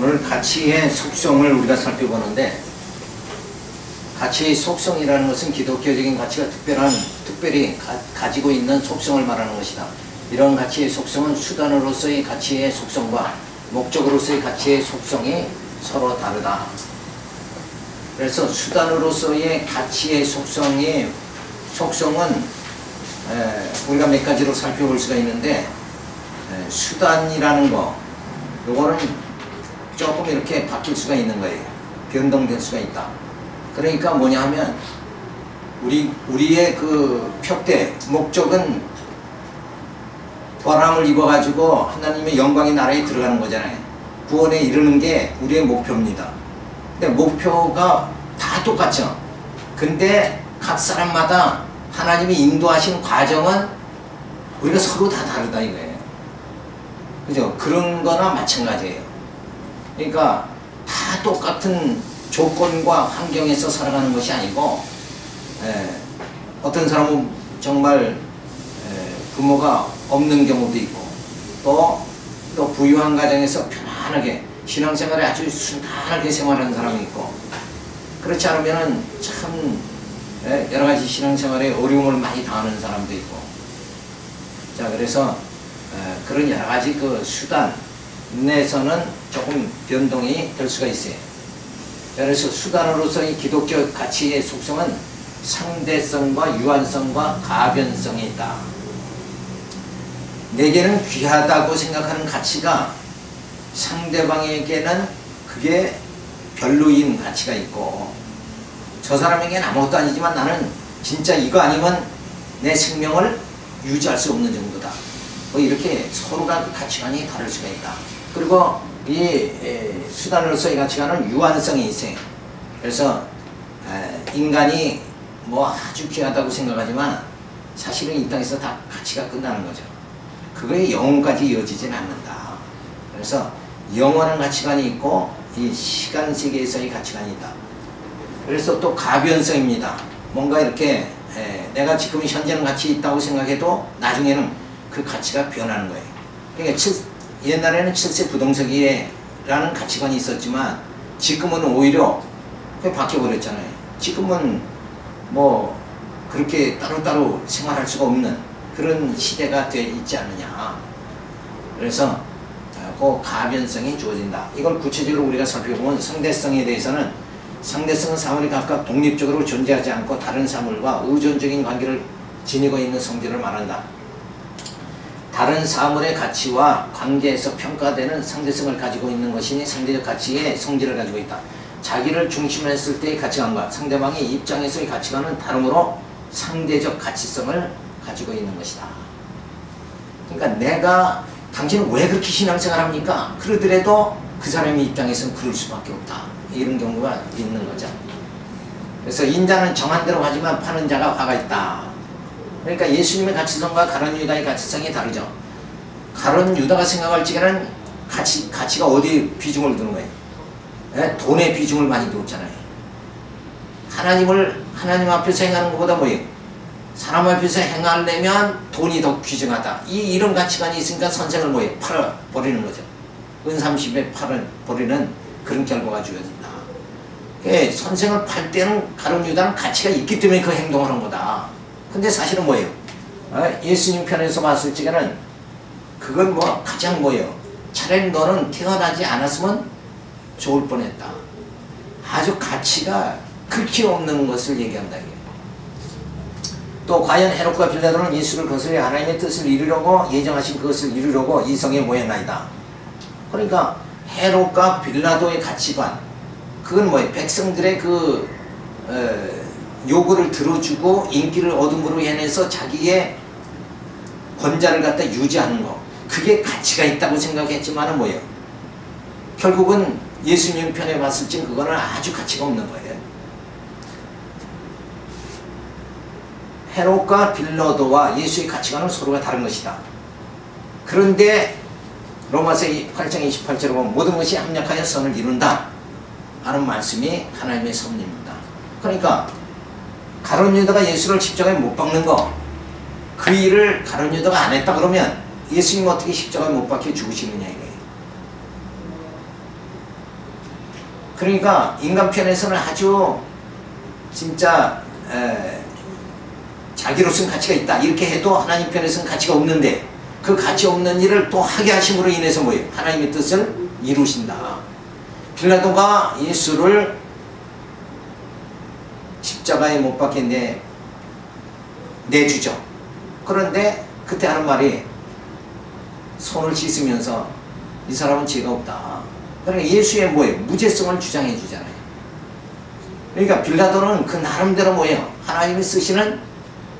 오늘 가치의 속성을 우리가 살펴보는데, 가치의 속성이라는 것은 기독교적인 가치가 특별히 가지고 있는 속성을 말하는 것이다. 이런 가치의 속성은 수단으로서의 가치의 속성과 목적으로서의 가치의 속성이 서로 다르다. 그래서 수단으로서의 가치의 속성은 우리가 몇 가지로 살펴볼 수가 있는데, 수단이라는 거, 요거는 조금 이렇게 바뀔 수가 있는 거예요. 변동될 수가 있다. 그러니까 뭐냐 하면, 우리의 그 표대, 목적은 보람을 입어가지고 하나님의 영광의 나라에 들어가는 거잖아요. 구원에 이르는 게 우리의 목표입니다. 근데 목표가 다 똑같죠. 근데 각 사람마다 하나님이 인도하신 과정은 우리가 서로 다 다르다 이거예요. 그죠? 그런 거나 마찬가지예요. 그러니까 다 똑같은 조건과 환경에서 살아가는 것이 아니고, 어떤 사람은 정말 부모가 없는 경우도 있고, 또 부유한 가정에서 편안하게 신앙생활에 아주 순탄하게 생활하는 사람이 있고, 그렇지 않으면은 참 여러가지 신앙생활에 어려움을 많이 당하는 사람도 있고. 자, 그래서 그런 여러가지 그 수단 내에서는 조금 변동이 될 수가 있어요. 그래서 수단으로서의 기독교 가치의 속성은 상대성과 유한성과 가변성이 있다. 내게는 귀하다고 생각하는 가치가 상대방에게는 그게 별로인 가치가 있고, 저 사람에게는 아무것도 아니지만 나는 진짜 이거 아니면 내 생명을 유지할 수 없는 정도다. 뭐 이렇게 서로가 가치관이 다를 수가 있다. 그리고 이 수단으로서의 가치관은 유한성이 있어요. 그래서 인간이 뭐 아주 귀하다고 생각하지만 사실은 이 땅에서 다 가치가 끝나는 거죠. 그거에 영혼까지 이어지진 않는다. 그래서 영원한 가치관이 있고 이 시간 세계에서의 가치관이 있다. 그래서 또 가변성입니다. 뭔가 이렇게 내가 지금 현재는 가치 있다고 생각해도 나중에는 그 가치가 변하는 거예요. 그러니까 옛날에는 7세 부동석이라는 가치관이 있었지만 지금은 오히려 바뀌어버렸잖아요. 지금은 뭐 그렇게 따로따로 생활할 수가 없는 그런 시대가 돼 있지 않느냐. 그래서 그 가변성이 주어진다. 이걸 구체적으로 우리가 살펴보면, 상대성에 대해서는 상대성은 사물이 각각 독립적으로 존재하지 않고 다른 사물과 의존적인 관계를 지니고 있는 성질을 말한다. 다른 사물의 가치와 관계에서 평가되는 상대성을 가지고 있는 것이니 상대적 가치의 성질을 가지고 있다. 자기를 중심으로 했을 때의 가치관과 상대방의 입장에서의 가치관은 다름으로 상대적 가치성을 가지고 있는 것이다. 그러니까 당신은 왜 그렇게 신앙생활 합니까? 그러더라도 그 사람의 입장에서는 그럴 수밖에 없다. 이런 경우가 있는 거죠. 그래서 인자는 정한 대로 하지만 파는 자가 화가 있다. 그러니까 예수님의 가치성과 가룟 유다의 가치성이 다르죠. 가룟 유다가 생각할 적에는 가치가 어디에 비중을 두는 거예요? 돈에 비중을 많이 두었잖아요. 하나님 앞에서 행하는 것보다 뭐예요? 사람 앞에서 행하려면 돈이 더 귀중하다. 이런 가치관이 있으니까 선생을 뭐예요? 팔아버리는 거죠. 은삼십에 팔아버리는 그런 결과가 주어진다. 선생을 팔 때는 가룟 유다는 가치가 있기 때문에 그 행동을 한 거다. 근데 사실은 뭐예요? 예수님 편에서 봤을 적에는 그건 뭐 가장 뭐예요? 차라리 너는 태어나지 않았으면 좋을 뻔했다. 아주 가치가 극히 없는 것을 얘기한다. 또 과연 헤롯과 빌라도는 예수를 거스려 하나님의 뜻을 이루려고 예정하신 그것을 이루려고 이성에 모였나이다. 그러니까 헤롯과 빌라도의 가치관, 그건 뭐예요? 백성들의 그 요구를 들어주고 인기를 얻음으로 인해서 자기의 권자를 갖다 유지하는 거, 그게 가치가 있다고 생각했지만은 뭐예요? 결국은 예수님 편에 봤을 때 그거는 아주 가치가 없는 거예요. 헤롯과 빌라도와 예수의 가치관은 서로가 다른 것이다. 그런데 로마서 8장 28절에 보면 모든 것이 합력하여 선을 이룬다 하는 말씀이 하나님의 섭리입니다. 그러니까 가룟 유다가 예수를 십자가에 못 박는 거, 그 일을 가룟 유다가 안 했다 그러면 예수님 어떻게 십자가에 못 박혀 죽으시느냐 이거예요. 그러니까 인간 편에서는 아주 진짜 자기로서는 가치가 있다 이렇게 해도 하나님 편에서는 가치가 없는데, 그 가치 없는 일을 또 하게 하심으로 인해서 뭐예요? 하나님의 뜻을 이루신다. 빌라도가 예수를 십자가에 못 박게 내주죠. 그런데 그때 하는 말이, 손을 씻으면서 이 사람은 죄가 없다. 그러니까 예수의 뭐예요? 무죄성을 주장해 주잖아요. 그러니까 빌라도는 그 나름대로 뭐예요? 하나님이 쓰시는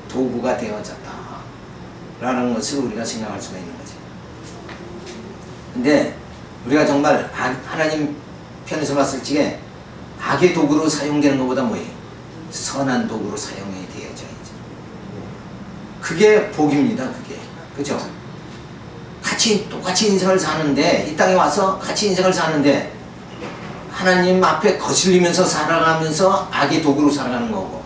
도구가 되어졌다 라는 것을 우리가 생각할 수가 있는 거죠. 근데 우리가 정말 하나님 편에서 봤을 적에 악의 도구로 사용되는 것보다 뭐예요? 선한 도구로 사용이 되어져야죠. 그게 복입니다. 그게. 그죠? 똑같이 인생을 사는데, 이 땅에 와서 같이 인생을 사는데 하나님 앞에 거슬리면서 살아가면서 악의 도구로 살아가는 거고,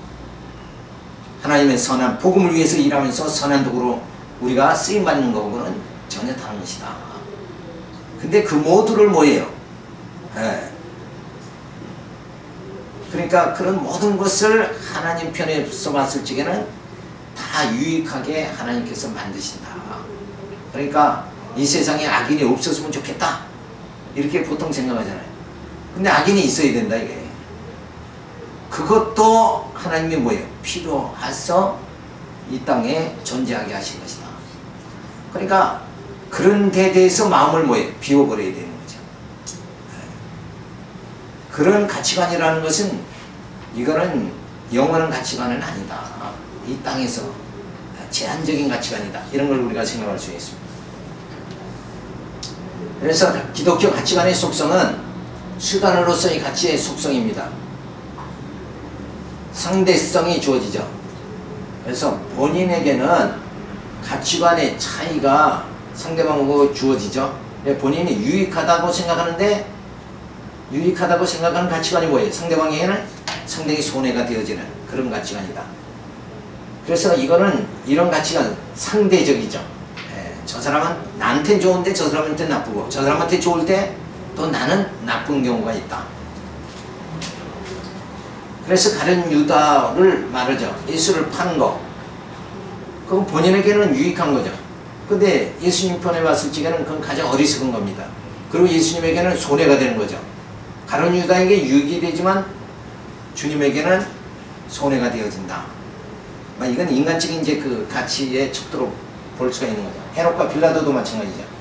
하나님의 선한 복음을 위해서 일하면서 선한 도구로 우리가 쓰임받는 거고는 전혀 다른 것이다. 근데 그 모두를 뭐예요? 그러니까 그런 모든 것을 하나님 편에서 봤을 적에는 다 유익하게 하나님께서 만드신다. 그러니까 이 세상에 악인이 없었으면 좋겠다 이렇게 보통 생각하잖아요. 근데 악인이 있어야 된다 이게. 그것도 하나님이 뭐예요? 필요해서 이 땅에 존재하게 하신 것이다. 그러니까 그런 데 대해서 마음을 뭐예요? 비워버려야 되는 거죠. 그런 가치관이라는 것은, 이거는 영원한 가치관은 아니다. 이 땅에서 제한적인 가치관이다. 이런 걸 우리가 생각할 수 있습니다. 그래서 기독교 가치관의 속성은 수단으로서의 가치의 속성입니다. 상대성이 주어지죠. 그래서 본인에게는 가치관의 차이가 상대방하고 주어지죠. 본인이 유익하다고 생각하는데, 유익하다고 생각하는 가치관이 뭐예요? 상대방에게는 상당히 손해가 되어지는 그런 가치관이다. 그래서 이거는, 이런 가치관 상대적이죠. 저 사람은 나한테 좋은데 저 사람한테 나쁘고, 저 사람한테 좋을 때 또 나는 나쁜 경우가 있다. 그래서 가룟 유다를 말하죠. 예수를 파는 거, 그건 본인에게는 유익한 거죠. 근데 예수님 편에 봤을 적에는 그건 가장 어리석은 겁니다. 그리고 예수님에게는 손해가 되는 거죠. 가룟 유다에게 유익이 되지만 주님에게는 손해가 되어진다. 이건 인간적인 이제 그 가치의 척도로 볼 수가 있는 거죠. 헤롯과 빌라도도 마찬가지죠.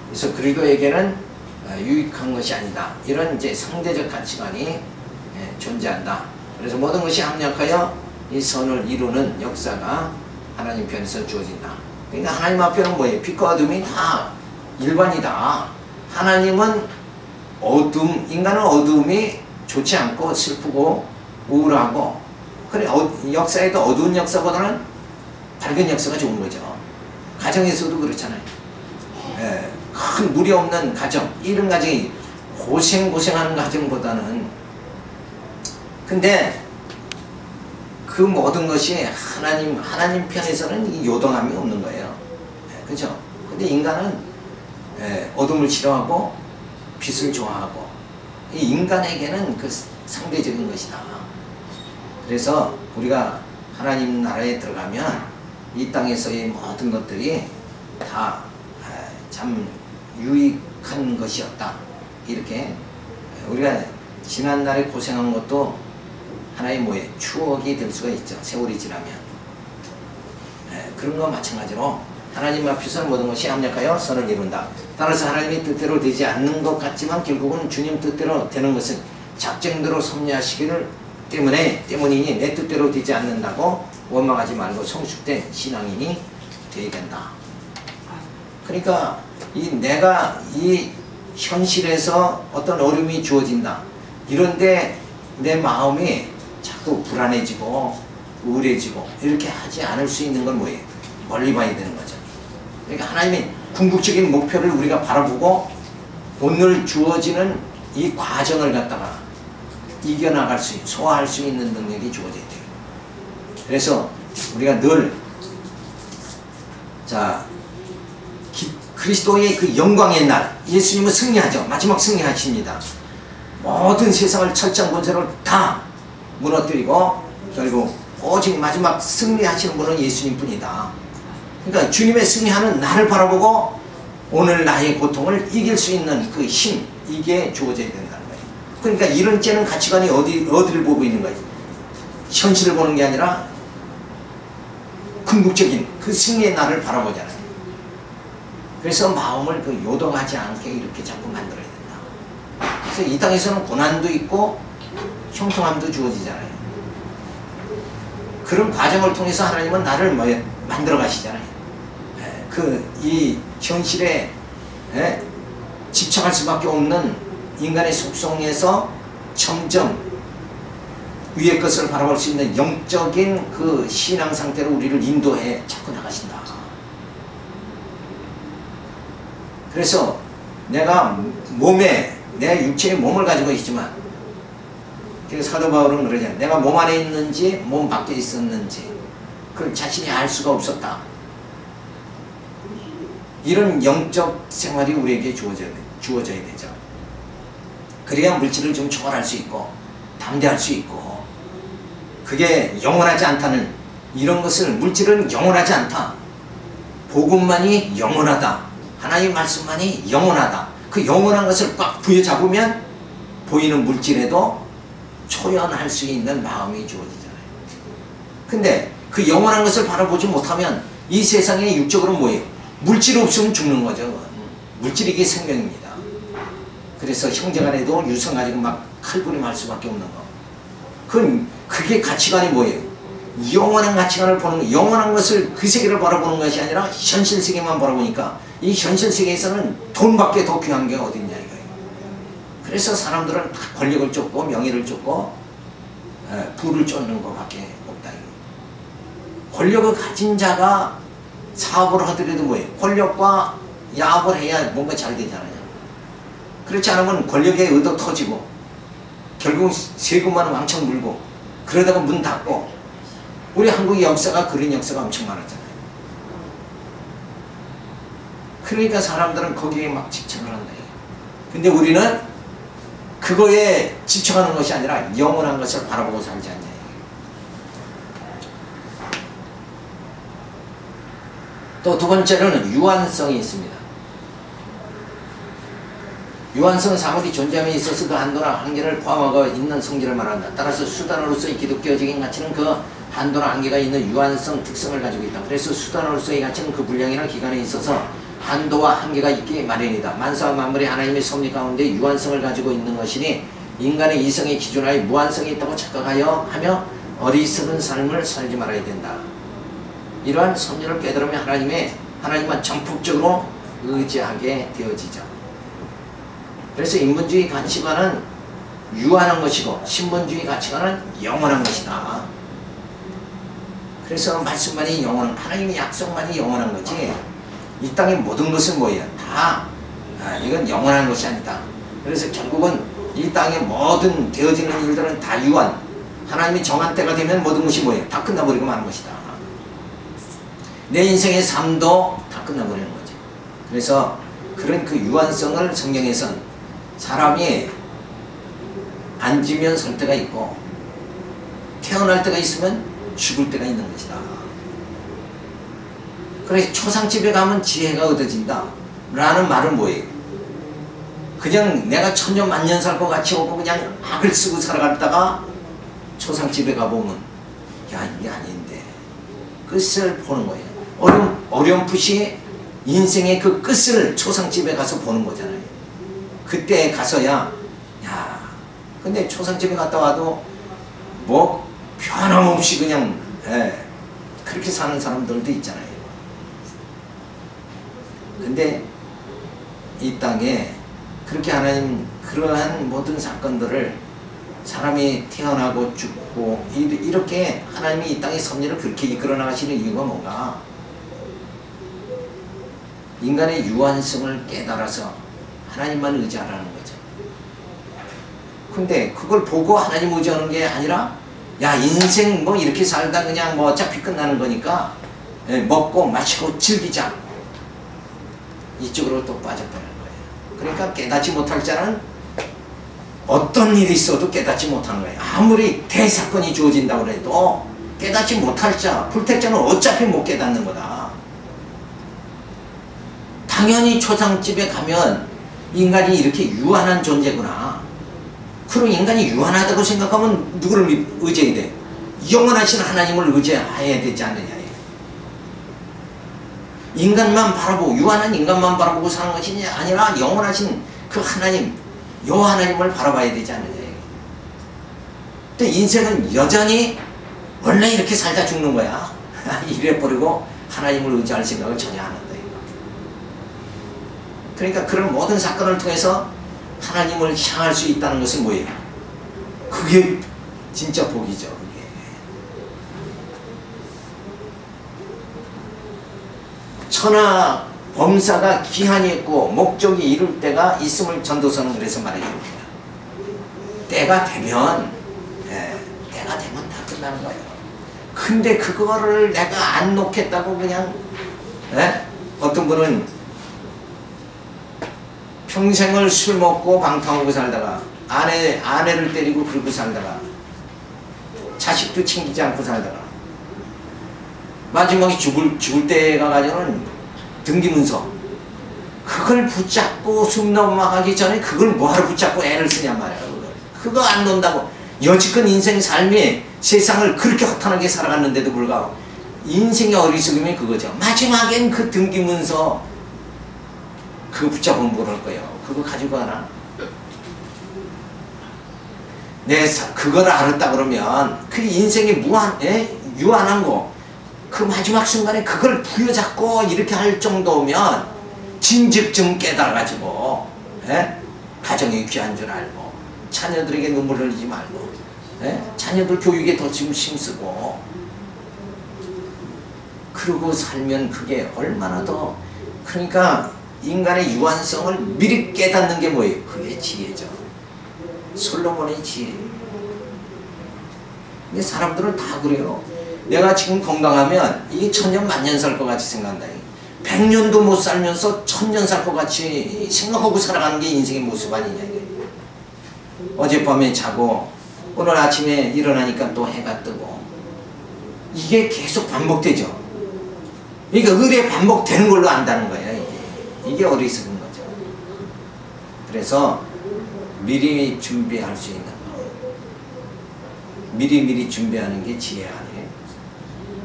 그래서 그리스도에게는 유익한 것이 아니다. 이런 이제 상대적 가치관이 존재한다. 그래서 모든 것이 합력하여 이 선을 이루는 역사가 하나님 편에서 주어진다. 그러니까 하나님 앞에는 뭐예요? 빛과 어둠이 다 일반이다. 하나님은 어둠, 인간은 어둠이 좋지 않고 슬프고 우울하고, 그래 역사에도 어두운 역사보다는 밝은 역사가 좋은 거죠. 가정에서도 그렇잖아요. 큰 무리 없는 가정, 이런 가정이 고생하는 가정보다는, 근데 그 모든 것이 하나님 편에서는 요동함이 없는 거예요. 그죠? 근데 인간은 어둠을 싫어하고 빛을 좋아하고, 이 인간에게는 그 상대적인 것이다. 그래서 우리가 하나님 나라에 들어가면 이 땅에서의 모든 것들이 다 참 유익한 것이었다. 이렇게 우리가 지난날에 고생한 것도 하나의 뭐예요? 추억이 될 수가 있죠. 세월이 지나면. 그런 거 마찬가지로 하나님 앞에서는 모든 것이 합력하여 선을 이룬다. 따라서 하나님의 뜻대로 되지 않는 것 같지만 결국은 주님 뜻대로 되는 것은 작정대로 섭리하시기를 때문이니 내 뜻대로 되지 않는다고 원망하지 말고 성숙된 신앙인이 되어야 된다. 그러니까 내가 이 현실에서 어떤 어려움이 주어진다. 이런데 내 마음이 자꾸 불안해지고 우울해지고 이렇게 하지 않을 수 있는 건 뭐예요? 멀리 봐야 되는 거죠. 그러니까 하나님의 궁극적인 목표를 우리가 바라보고 오늘 주어지는 이 과정을 갖다가 이겨나갈 수 있는, 소화할 수 있는 능력이 주어져야 돼요. 그래서 우리가 늘 그리스도의 그 영광의 날, 예수님은 승리하죠. 마지막 승리하십니다. 모든 세상을 철장 권세를 다 무너뜨리고 결국 오직 마지막 승리하시는 분은 예수님 뿐이다. 그러니까 주님의 승리하는 나를 바라보고 오늘 나의 고통을 이길 수 있는 그 힘, 이게 주어져야 된다는 거예요. 그러니까 이런 째는 가치관이 어디를 보고 있는 거예요? 현실을 보는 게 아니라 궁극적인 그 승리의 날을 바라보잖아요. 그래서 마음을 그 요동하지 않게 이렇게 자꾸 만들어야 된다. 그래서 이 땅에서는 고난도 있고 형통함도 주어지잖아요. 그런 과정을 통해서 하나님은 나를 만들어 가시잖아요. 이 현실에 집착할 수밖에 없는 인간의 속성에서 점점 위의 것을 바라볼 수 있는 영적인 그 신앙 상태로 우리를 인도해 자꾸 나가신다. 그래서 내가 내 육체의 몸을 가지고 있지만, 사도 바울은 그러잖아요. 내가 몸 안에 있는지 몸 밖에 있었는지 그걸 자신이 알 수가 없었다. 이런 영적 생활이 우리에게 주어져야 되죠. 그래야 물질을 좀 초월할 수 있고 담대할 수 있고, 그게 영원하지 않다는 이런 것을, 물질은 영원하지 않다. 복음만이 영원하다. 하나님 말씀만이 영원하다. 그 영원한 것을 꽉 부여잡으면 보이는 물질에도 초연할 수 있는 마음이 주어지잖아요. 근데 그 영원한 것을 바라보지 못하면 이 세상에 육적으로 뭐예요? 물질이 없으면 죽는 거죠. 물질이 이게 생명입니다. 그래서 형제간에도 유성 가지고 막 칼부림할 수밖에 없는 거. 그게 가치관이 뭐예요? 영원한 가치관을 보는 거. 영원한 것을, 그 세계를 바라보는 것이 아니라 현실 세계만 바라보니까 이 현실 세계에서는 돈밖에 더 귀한 게 어딨냐 이거예요. 그래서 사람들은 다 권력을 쫓고 명예를 쫓고 부를 쫓는 것밖에 없다. 권력을 가진 자가 사업을 하더라도 뭐예요? 권력과 야합을 해야 뭔가 잘 되잖아요. 그렇지 않으면 권력에 얻어 터지고 결국 세금만 왕창 물고 그러다가 문 닫고. 우리 한국의 역사가 그런 역사가 엄청 많았잖아요. 그러니까 사람들은 거기에 막 집착을 한다. 근데 우리는 그거에 집착하는 것이 아니라 영원한 것을 바라보고 살지 않냐. 또 두 번째로는 유한성이 있습니다. 유한성은 사물이 존재함에 있어서 그 한도나 한계를 포함하고 있는 성질을 말한다. 따라서 수단으로서의 기독교적인 가치는 그 한도나 한계가 있는 유한성 특성을 가지고 있다. 그래서 수단으로서의 가치는 그 분량이나 기간에 있어서 한도와 한계가 있기 마련이다. 만사와 만물이 하나님의 섭리 가운데 유한성을 가지고 있는 것이니 인간의 이성의 기준하에 무한성이 있다고 착각하여 하며 어리석은 삶을 살지 말아야 된다. 이러한 섭리를 깨달으면 하나님만 전폭적으로 의지하게 되어지죠. 그래서 인본주의 가치관은 유한한 것이고 신본주의 가치관은 영원한 것이다. 그래서 말씀만이 영원한, 하나님의 약속만이 영원한 거지 이 땅의 모든 것은 뭐예요? 다 이건 영원한 것이 아니다. 그래서 결국은 이 땅의 모든 되어지는 일들은 다 유한, 하나님이 정한 때가 되면 모든 것이 뭐예요? 다 끝나버리고 마는 것이다. 내 인생의 삶도 다 끝나버리는 거죠. 그래서 그런 그 유한성을 성경에선 사람이 앉으면 설 때가 있고 태어날 때가 있으면 죽을 때가 있는 것이다. 그래서 초상집에 가면 지혜가 얻어진다 라는 말은 뭐예요? 그냥 내가 천년 만년 살 것 같이 오고 그냥 악을 쓰고 살아갔다가 초상집에 가보면 야 이게 아닌데 끝을 보는 거예요. 어렴풋이 인생의 그 끝을 초상집에 가서 보는 거잖아요. 그때 가서야 근데 초상집에 갔다 와도 뭐 변함없이 그냥 그렇게 사는 사람들도 있잖아요. 근데 이 땅에 그렇게 하나님 그러한 모든 사건들을 사람이 태어나고 죽고 이렇게 하나님이 이 땅의 섭리를 그렇게 이끌어 나가시는 이유가 뭔가? 인간의 유한성을 깨달아서 하나님만 의지하라는 거죠. 근데 그걸 보고 하나님 의지하는 게 아니라 야 인생 뭐 이렇게 살다 그냥 뭐 어차피 끝나는 거니까 먹고 마시고 즐기자. 이쪽으로 또 빠져버리는 거예요. 그러니까 깨닫지 못할 자는 어떤 일이 있어도 깨닫지 못하는 거예요. 아무리 대사건이 주어진다고 해도 깨닫지 못할 자, 불택자는 어차피 못 깨닫는 거다. 당연히 초상집에 가면 인간이 이렇게 유한한 존재구나. 그리고 인간이 유한하다고 생각하면 누구를 의지해야 돼? 영원하신 하나님을 의지해야 되지 않느냐. 인간만 바라보고, 유한한 인간만 바라보고 사는 것이 아니라 영원하신 그 하나님, 요 하나님을 바라봐야 되지 않느냐. 근데 인생은 여전히 원래 이렇게 살다 죽는 거야. 이래버리고 하나님을 의지할 생각을 전혀 안 한다. 그러니까 그런 모든 사건을 통해서 하나님을 향할 수 있다는 것은 뭐예요? 그게 진짜 복이죠. 그게. 천하 범사가 기한이 있고 목적이 이룰 때가 있음을 전도서는 그래서 말해줍니다. 때가 되면 다 끝나는 거예요. 근데 그거를 내가 안 놓겠다고 그냥 어떤 분은 평생을 술 먹고 방탕하고 살다가 아내를 때리고 그러고 살다가 자식도 챙기지 않고 살다가 마지막에 죽을 때가 가서는 등기문서 그걸 붙잡고 숨 넘어가기 전에 그걸 뭐하러 붙잡고 애를 쓰냔 말이야. 그거 안 논다고 여지껏 인생 삶이 세상을 그렇게 허탄하게 살아갔는데도 불구하고 인생의 어리석음이 그거죠. 마지막엔 그 등기문서 그거 붙잡으면 뭘 할 거예요? 그거 가지고 가나? 그걸 알았다 그러면 그 인생이 유한한 거 그 마지막 순간에 그걸 부여잡고 이렇게 할 정도면 진즉 좀 깨달아가지고 가정이 귀한 줄 알고 자녀들에게 눈물 흘리지 말고 자녀들 교육에 더 좀 힘쓰고 그러고 살면 그게 얼마나 더 그러니까 인간의 유한성을 미리 깨닫는 게 뭐예요? 그게 지혜죠. 솔로몬의 지혜. 근데 사람들은 다 그래요. 내가 지금 건강하면 이게 천년 만년 살 것 같이 생각한다. 100년도 못 살면서 1000년 살 것 같이 생각하고 살아가는 게 인생의 모습 아니냐. 어젯밤에 자고 오늘 아침에 일어나니까 또 해가 뜨고 이게 계속 반복되죠. 그러니까 의례 반복되는 걸로 안다는 거예요. 이게 어리석은 거죠. 그래서 미리 준비할 수 있는 거. 미리 준비하는 게 지혜 아니에요.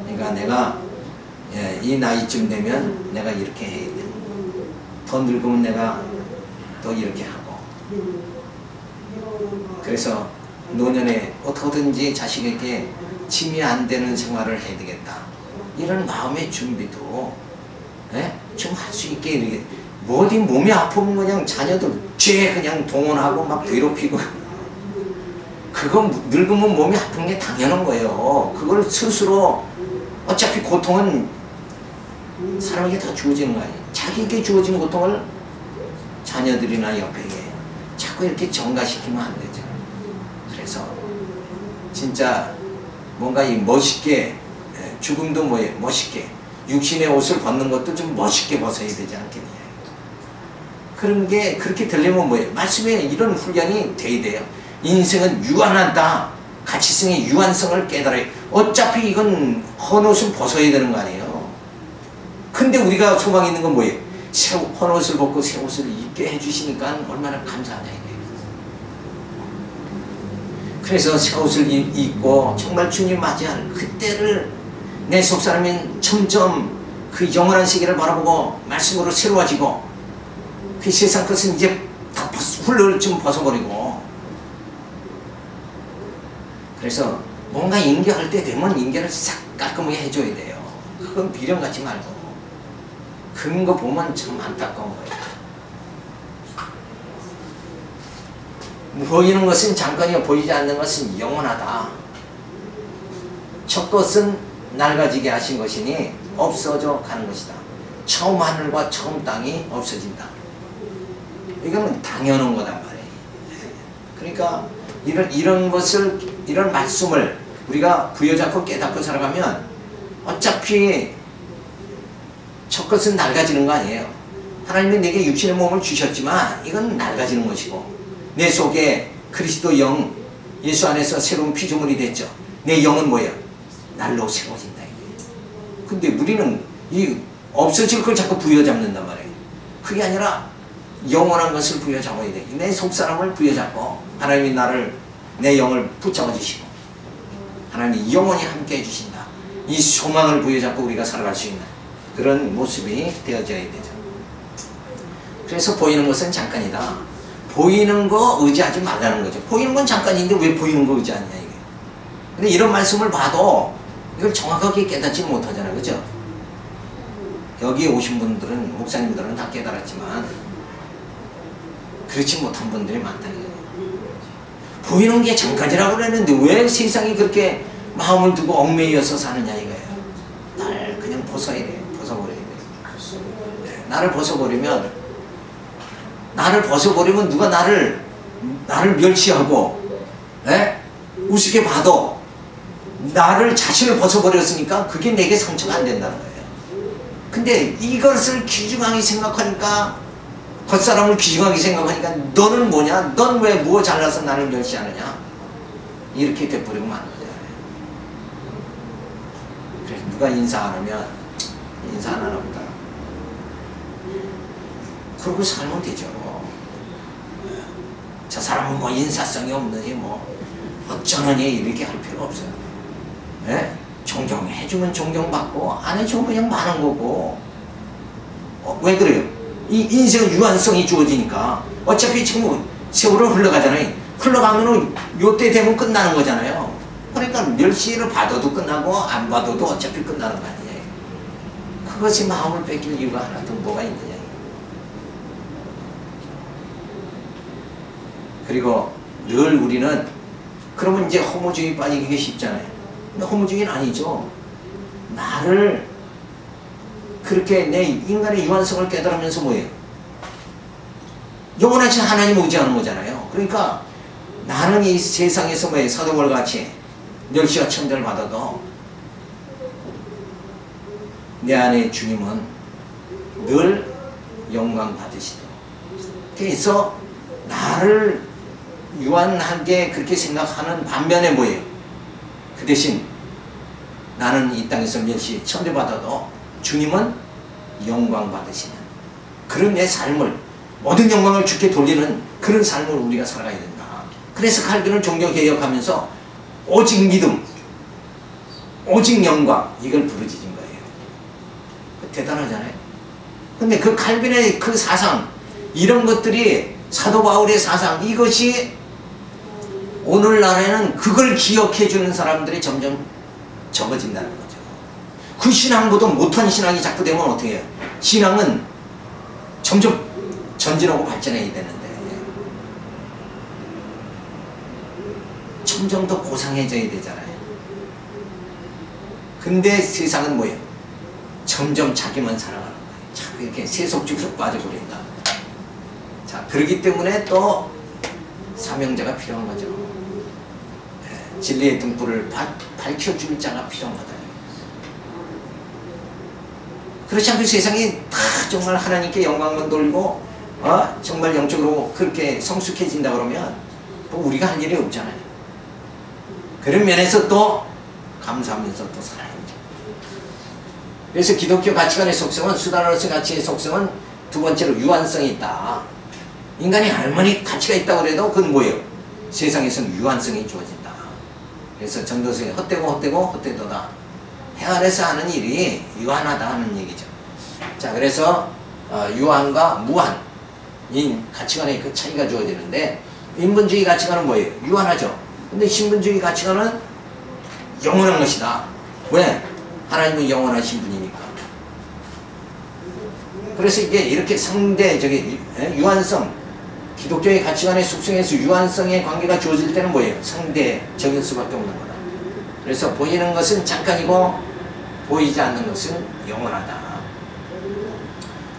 그러니까 내가 이 나이쯤 되면 내가 이렇게 해야 되는 거. 더 늙으면 내가 또 이렇게 하고. 그래서 노년에 어떻게든지 자식에게 침이 안 되는 생활을 해야 되겠다. 이런 마음의 준비도 좀 할 수 있게 뭐 어디 몸이 아프면 그냥 자녀들 죄 그냥 동원하고 막 괴롭히고 그건 늙으면 몸이 아픈 게 당연한 거예요. 그걸 스스로 어차피 고통은 사람에게 다 주어지는 거 아니에요. 자기에게 주어진 고통을 자녀들이나 옆에게 자꾸 이렇게 전가시키면 안 되죠. 그래서 진짜 뭔가 이 멋있게 죽음도 뭐예요? 멋있게 육신의 옷을 벗는 것도 좀 멋있게 벗어야 되지 않겠냐. 그런 게 그렇게 되려면 뭐예요? 말씀에 이런 훈련이 돼야 돼요. 인생은 유한하다. 가치성의 유한성을 깨달아요. 어차피 이건 헌옷은 벗어야 되는 거 아니에요. 근데 우리가 소망 있는 건 뭐예요? 헌옷을 벗고 새 옷을 입게 해주시니까 얼마나 감사하냐 이거예요. 그래서 새 옷을 입고 정말 주님 맞이할 그때를 내 속사람인 점점 그 영원한 세계를 바라보고 말씀으로 새로워지고 그 세상 것은 이제 다 훌을 좀 벗어버리고 그래서 뭔가 인계할 때 되면 인계를 싹 깔끔하게 해줘야 돼요. 그건 비련 갖지 말고 그런 거 보면 참 안타까운 거예요. 보이는 것은 잠깐이요 보이지 않는 것은 영원하다. 첫 것은 낡아지게 하신 것이니 없어져 가는 것이다. 처음 하늘과 처음 땅이 없어진다. 이거는 당연한 거단 말이에요. 그러니까 이런 것을 이런 말씀을 우리가 부여잡고 깨닫고 살아가면 어차피 첫 것은 낡아지는 거 아니에요. 하나님은 내게 육신의 몸을 주셨지만 이건 낡아지는 것이고 내 속에 그리스도 영 예수 안에서 새로운 피조물이 됐죠. 내 영은 뭐야? 날로 새로워진다. 근데 우리는 이 없어질 걸 자꾸 부여잡는단 말이에요. 그게 아니라 영원한 것을 부여잡아야 돼. 내 속사람을 부여잡고 하나님이 나를 내 영을 붙잡아 주시고 하나님이 영원히 함께 해주신다. 이 소망을 부여잡고 우리가 살아갈 수 있는 그런 모습이 되어져야 되죠. 그래서 보이는 것은 잠깐이다. 보이는 거 의지하지 말라는 거죠. 보이는 건 잠깐인데 왜 보이는 거 의지하냐 이게. 근데 이런 말씀을 봐도 이걸 정확하게 깨닫지 못하잖아요. 그죠? 여기 오신 분들은 목사님들은 다 깨달았지만 그렇지 못한 분들이 많다 이거예요. 보이는 게 잠깐이라고 그랬는데 왜 세상이 그렇게 마음을 두고 얽매여서 사느냐 이거예요. 날 그냥 벗어야 돼요. 벗어버려야 돼요. 네, 나를 벗어버리면 누가 나를 멸시하고 우습게 봐도 나를 자신을 벗어버렸으니까 그게 내게 상처가 안 된다는 거예요. 근데 이것을 귀중하게 생각하니까 겉사람을 귀중하게 생각하니까 너는 뭐냐? 넌 왜 뭐 잘나서 나를 멸시하느냐? 이렇게 돼버리고 마는 거잖아요. 그래서 누가 인사 안 하면 인사 안 하나 보다. 그러고 살면 되죠. 저 사람은 뭐 인사성이 없느니 뭐 어쩌느니 이렇게 할 필요 없어요. 존경해주면 존경받고 안 해주면 그냥 많은 거고. 왜 그래요? 이 인생은 유한성이 주어지니까 어차피 지금 세월은 흘러가잖아요. 흘러가면은 요때 되면 끝나는 거잖아요. 그러니까 멸시를 받아도 끝나고 안 받아도 어차피 끝나는 거 아니에요. 그것이 마음을 뺏길 이유가 하나도 뭐가 있느냐. 그리고 늘 우리는 그러면 이제 허무주의 빠지기 쉽잖아요. 근데 허무주의는 아니죠. 나를 그렇게 내 인간의 유한성을 깨달으면서 뭐예요? 영원하신 하나님 의지하는 거잖아요. 그러니까 나는 이 세상에서 뭐예요? 사도벌 같이 멸시와 천대를 받아도 내 안에 주님은 늘 영광 받으시도록. 그래서 나를 유한하게 그렇게 생각하는 반면에 뭐예요? 그 대신 나는 이 땅에서 멸시 천대받아도 주님은 영광 받으시는 그런 내 삶을 모든 영광을 주께 돌리는 그런 삶을 우리가 살아가야 된다. 그래서 칼빈은 종교개혁하면서 오직 믿음, 오직 영광 이걸 부르짖은 거예요. 대단하잖아요. 근데 그 칼빈의 그 사상 이런 것들이 사도 바울의 사상 이것이 오늘날에는 그걸 기억해주는 사람들이 점점 적어진다는 거죠. 그 신앙보다 못한 신앙이 자꾸 되면 어떻게 해요? 신앙은 점점 전진하고 발전해야 되는데 점점 더 고상해져야 되잖아요. 근데 세상은 뭐예요? 점점 자기만 살아가는 거예요. 자꾸 이렇게 세속적으로 빠져버린다. 자, 그렇기 때문에 또 사명자가 필요한 거죠. 진리의 등불을 밝혀줄 자가 필요한 거다. 그렇지 않고 세상이 다 정말 하나님께 영광만 돌리고 정말 영적으로 그렇게 성숙해진다 그러면 뭐 우리가 할 일이 없잖아요. 그런 면에서 또 감사하면서 또 살아야죠. 그래서 기독교 가치관의 속성은 수단으로서 가치의 속성은 두 번째로 유한성이 있다. 인간이 할머니 가치가 있다고 해도 그건 뭐예요? 세상에서는 유한성이 주어진다. 그래서 전도서에 헛되도다. 해 아래서 하는 일이 유한하다 하는 얘기죠. 자, 그래서 유한과 무한 이 가치관의 그 차이가 주어지는데 인본주의 가치관은 뭐예요? 유한하죠. 근데 신분주의 가치관은 영원한 것이다. 왜? 하나님은 영원하신 분이니까. 그래서 이게 이렇게 상대적인 유한성, 기독교의 가치관의 속성에서 유한성의 관계가 주어질 때는 뭐예요? 상대적일 수밖에 없는 거다. 그래서 보이는 것은 잠깐이고 보이지 않는 것은 영원하다.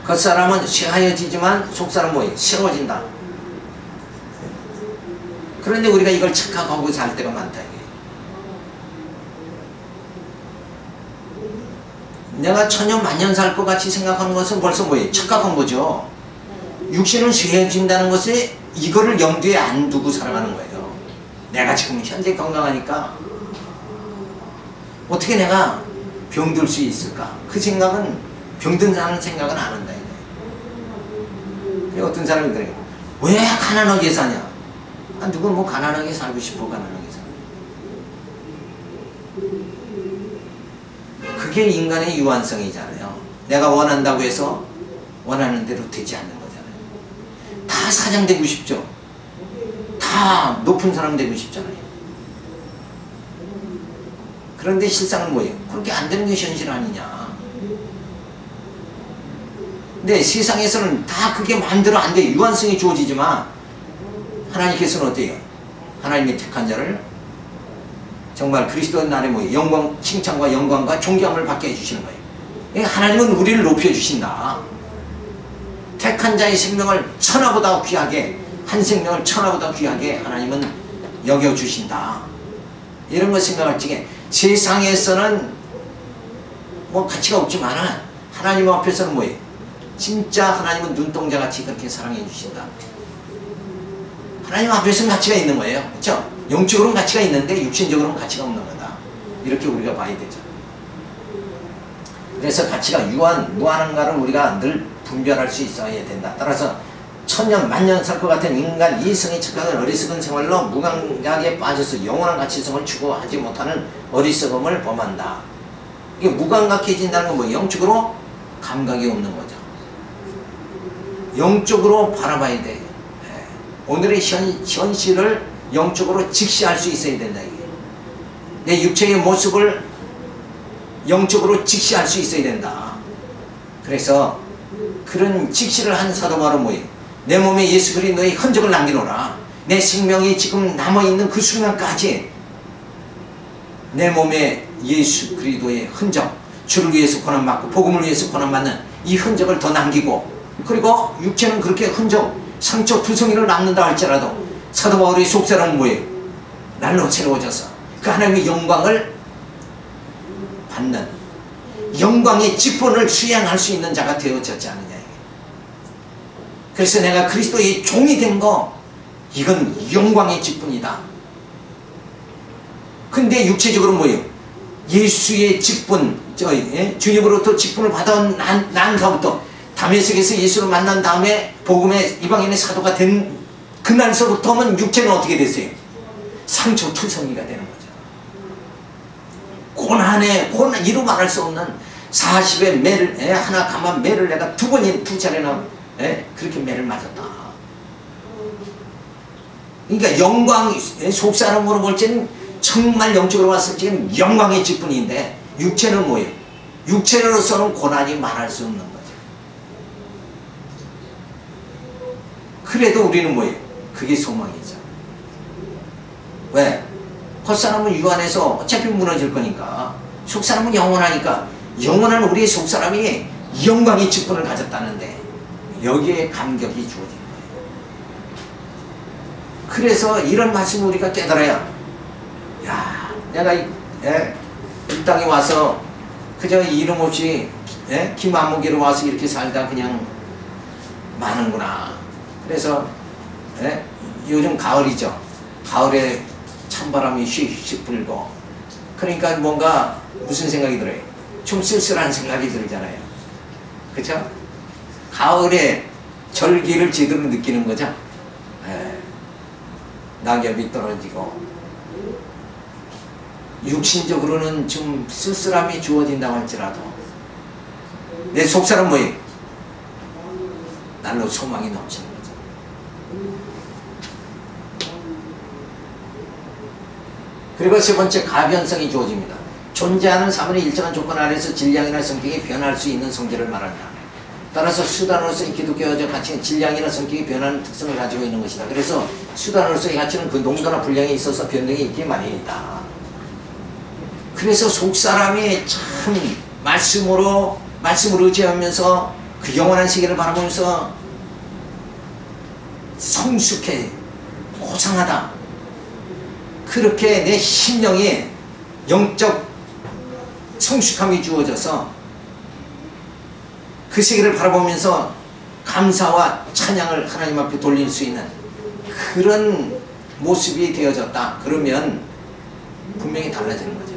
겉사람은 쇠하여지지만 속사람은 뭐예요? 새로워진다. 그런데 우리가 이걸 착각하고 살 때가 많다. 내가 천년 만년 살 것 같이 생각하는 것은 벌써 뭐예요? 착각한 거죠. 육신은 쇠해진다는 것에 이거를 염두에 안 두고 살아가는 거예요. 내가 지금 현재 건강하니까 어떻게 내가 병들 수 있을까? 그 생각은, 병든다는 생각은 안 한다. 어떤 사람이 그래요. 왜 가난하게 사냐? 아, 누군 뭐 가난하게 살고 싶어, 가난하게 살고. 그게 인간의 유한성이잖아요. 내가 원한다고 해서 원하는 대로 되지 않는 거잖아요. 다 사장 되고 싶죠. 다 높은 사람 되고 싶잖아요. 그런데 실상은 뭐예요? 그렇게 안 되는 게 현실 아니냐. 근데 세상에서는 다 그게 마음대로 안 돼요. 유한성이 주어지지만 하나님께서는 어때요? 하나님의 택한 자를 정말 그리스도 날에 뭐예요? 영광, 칭찬과 영광과 존경을 받게 해주시는 거예요. 하나님은 우리를 높여주신다. 택한 자의 생명을 천하보다 귀하게, 한 생명을 천하보다 귀하게 하나님은 여겨주신다. 이런 것 생각할 적에 세상에서는 뭐 가치가 없지만 하나님 앞에서는 뭐예요? 진짜 하나님은 눈동자같이 그렇게 사랑해 주신다. 하나님 앞에서는 가치가 있는 거예요. 그렇죠? 영적으로는 가치가 있는데 육신적으로는 가치가 없는 거다. 이렇게 우리가 봐야 되죠. 그래서 가치가 유한, 무한한가를 우리가 늘 분별할 수 있어야 된다. 따라서 천년 만년 살 것 같은 인간 이성의 착각은 어리석은 생활로 무감각에 빠져서 영원한 가치성을 추구하지 못하는 어리석음을 범한다. 이게 무감각해진다는 건 뭐 영적으로 감각이 없는 거죠. 영적으로 바라봐야 돼. 오늘의 현실을 영적으로 직시할 수 있어야 된다. 이게. 내 육체의 모습을 영적으로 직시할 수 있어야 된다. 그래서 그런 직시를 한 사도 바로 뭐예요? 내 몸에 예수 그리스도의 흔적을 남기노라. 내 생명이 지금 남아있는 그 순간까지 내 몸에 예수 그리스도의 흔적, 주를 위해서 고난받고 복음을 위해서 고난받는 이 흔적을 더 남기고, 그리고 육체는 그렇게 흔적, 상처 투성이를 남는다 할지라도 사도 바울의 속사람은 뭐예요? 날로 새로워져서 그 하나님의 영광을 받는 영광의 직분을 수행할 수 있는 자가 되어졌지 않느냐. 그래서 내가 그리스도의 종이 된 거, 이건 영광의 직분이다. 근데 육체적으로 뭐예요? 예수의 직분, 주님으로부터 직분을 받아 난서부터 다메섹에서 예수를 만난 다음에 복음의 이방인의 사도가 된 그날서부터는 육체는 어떻게 됐어요? 상처투성이가 되는 거죠. 고난에 고난, 이루 말할 수 없는 40의 매를, 하나 감한 매를 내가 두 차례나 그렇게 매를 맞았다. 그러니까 영광, 속사람으로 볼 때는 정말 영적으로 봤을 때는 영광의 직분인데, 육체는 뭐예요? 육체로서는 고난이 말할 수 없는 거죠. 그래도 우리는 뭐예요? 그게 소망이죠. 왜? 겉사람은 유한해서 어차피 무너질 거니까, 속사람은 영원하니까, 영원한 우리의 속사람이 영광의 직분을 가졌다는데 여기에 감격이 주어진 거예요. 그래서 이런 말씀을 우리가 깨달아야, 야, 내가 이 땅에 와서 그저 이름 없이 김한무기로 와서 이렇게 살다 그냥 마는구나. 그래서 요즘 가을이죠. 가을에 찬바람이 휙휙 불고, 그러니까 뭔가 무슨 생각이 들어요? 좀 쓸쓸한 생각이 들잖아요. 그렇죠? 가을에 절기를 제대로 느끼는 거죠. 낙엽이 떨어지고, 육신적으로는 좀 쓸쓸함이 주어진다고 할지라도 내 속사람 뭐예요? 날로 소망이 넘치는 거죠. 그리고 세 번째, 가변성이 주어집니다. 존재하는 사물의 일정한 조건 아래서 질량이나 성격이 변할 수 있는 성질을 말한다. 따라서 수단으로서의 기독교적 가치는 질량이나 성격이 변하는 특성을 가지고 있는 것이다. 그래서 수단으로서의 가치는 그 농도나 분량에 있어서 변동이 있기 마련이다. 그래서 속사람이 참 말씀을 의지하면서 그 영원한 세계를 바라보면서 성숙해, 호상하다. 그렇게 내 심령에 영적 성숙함이 주어져서 그 세계를 바라보면서 감사와 찬양을 하나님 앞에 돌릴 수 있는 그런 모습이 되어졌다. 그러면 분명히 달라지는 거죠.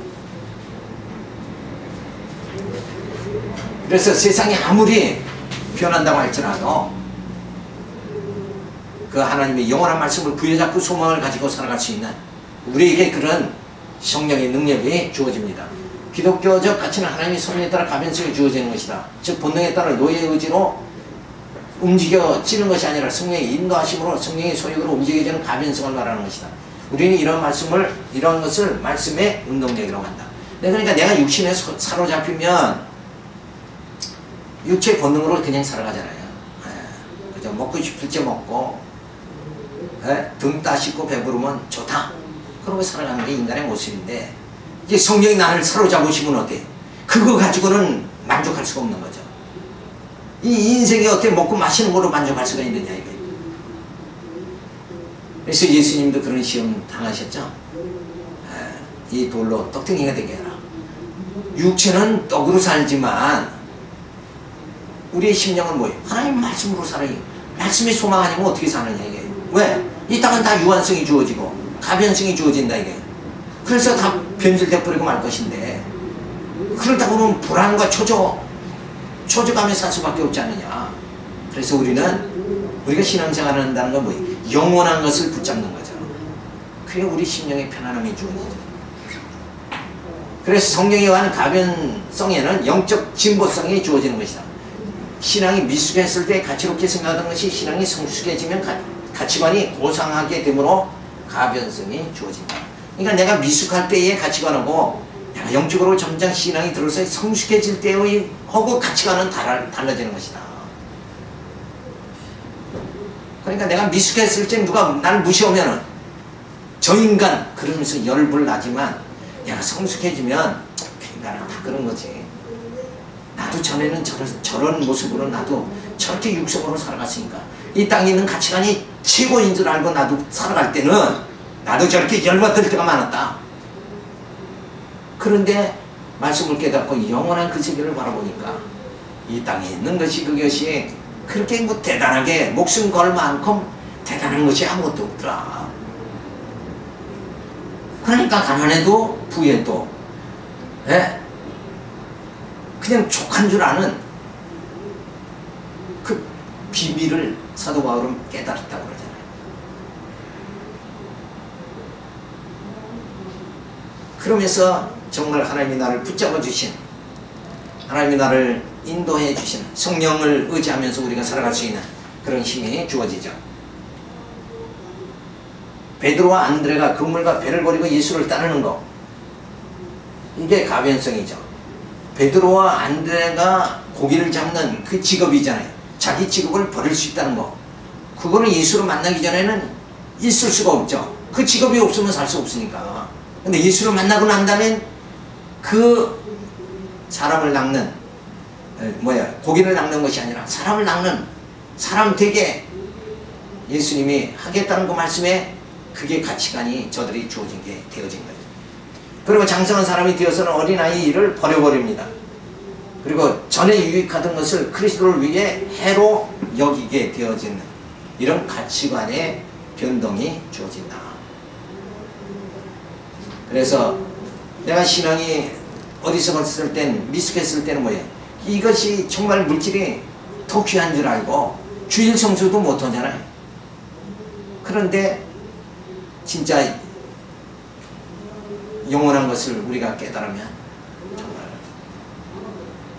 그래서 세상이 아무리 변한다고 할지라도 그 하나님의 영원한 말씀을 부여잡고 소망을 가지고 살아갈 수 있는 우리에게 그런 성령의 능력이 주어집니다. 기독교적 가치는 하나님의 섭리에 따라 가변성이 주어지는 것이다. 즉 본능에 따라 노예의 의지로 움직여지는 것이 아니라 성령의 인도하심으로 성령의 소욕으로 움직여지는 가변성을 말하는 것이다. 우리는 이런 것을 말씀의 운동력이라고 한다. 그러니까 내가 육신에 사로잡히면 육체 본능으로 그냥 살아가잖아요. 그죠? 먹고 싶을 때 먹고 등 따시고 배부르면 좋다. 그러고 살아가는 게 인간의 모습인데 이제 성령이 나를 사로잡으시면 어때? 그거 가지고는 만족할 수가 없는 거죠. 이 인생이 어떻게 먹고 마시는 걸로 만족할 수가 있느냐 이게. 그래서 예수님도 그런 시험 당하셨죠. 이 돌로 떡덩이가 되게 해라. 육체는 떡으로 살지만 우리의 심령은 뭐예요? 하나님 말씀으로 살아요. 말씀의 소망 아니면 어떻게 사느냐 이게. 왜? 이 땅은 다 유한성이 주어지고 가변성이 주어진다 이게. 그래서 다 변질돼 버리고 말 것인데 그러다 보면 불안과 초조감에 살 수밖에 없지 않느냐. 그래서 우리가 신앙생활을 한다는 건 뭐예요? 영원한 것을 붙잡는 거죠. 그게 우리 심령의 편안함이 주어지죠. 그래서 성령에 관한 가변성에는 영적 진보성이 주어지는 것이다. 신앙이 미숙했을 때 가치롭게 생각하던 것이 신앙이 성숙해지면 가치관이 고상하게 되므로 가변성이 주어진다. 그러니까 내가 미숙할 때의 가치관하고 내가 영적으로 점점 신앙이 들어서 성숙해질 때의 하고 가치관은 달라지는 것이다. 그러니까 내가 미숙했을 때 누가 나를 무시하면은 저 인간 그러면서 열불 나지만 내가 성숙해지면 그 인간은 다 그런 거지. 나도 전에는 저런 모습으로 나도 저렇게 육성으로 살아갔으니까 이 땅에 있는 가치관이 최고인 줄 알고 나도 살아갈 때는 나도 저렇게 열받을 때가 많았다. 그런데 말씀을 깨닫고 영원한 그 세계를 바라보니까 이 땅에 있는 것이 그것이 그렇게 뭐 대단하게 목숨 걸 만큼 대단한 것이 아무것도 없더라. 그러니까 가난해도 부해도 그냥 족한 줄 아는 그 비밀을 사도 바울은 깨달았다고 그러잖아요. 그러면서 정말 하나님이 나를 붙잡아 주신, 하나님이 나를 인도해 주신 성령을 의지하면서 우리가 살아갈 수 있는 그런 힘이 주어지죠. 베드로와 안드레가 그물과 배를 버리고 예수를 따르는 거, 이게 가변성이죠. 베드로와 안드레가 고기를 잡는 그 직업이잖아요. 자기 직업을 버릴 수 있다는 거, 그거는 예수를 만나기 전에는 있을 수가 없죠. 그 직업이 없으면 살 수 없으니까. 근데 예수를 만나고 난 다음에 그 사람을 낚는 고기를 낚는 것이 아니라 사람을 낚는 사람 되게 예수님이 하겠다는 그 말씀에 그게 가치관이 저들이 주어진 게 되어진 거죠. 그리고 장성한 사람이 되어서는 어린아이 일을 버려버립니다. 그리고 전에 유익하던 것을 그리스도를 위해 해로 여기게 되어지는 이런 가치관의 변동이 주어진다. 그래서 내가 신앙이 어리석었을 땐, 미숙했을 때는 뭐예요? 이것이 정말 물질이 더 귀한 줄 알고 주일 성수도 못하잖아요. 그런데 진짜 영원한 것을 우리가 깨달으면 정말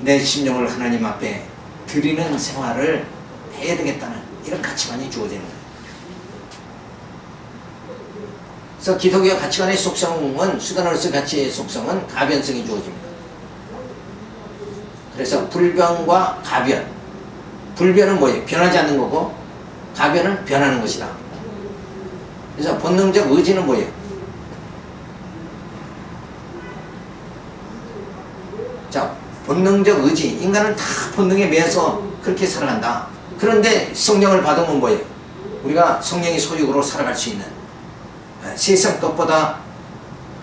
내 심령을 하나님 앞에 드리는 생활을 해야 되겠다는 이런 가치관이 주어지는 거예요. 그래서 기독교 가치관의 속성은, 수단으로서 가치의 속성은 가변성이 주어집니다. 그래서 불변과 가변, 불변은 뭐예요? 변하지 않는 거고, 가변은 변하는 것이다. 그래서 본능적 의지는 뭐예요? 자, 본능적 의지, 인간은 다 본능에 매여서 그렇게 살아간다. 그런데 성령을 받으면 뭐예요? 우리가 성령의 소유로 살아갈 수 있는, 세상 것보다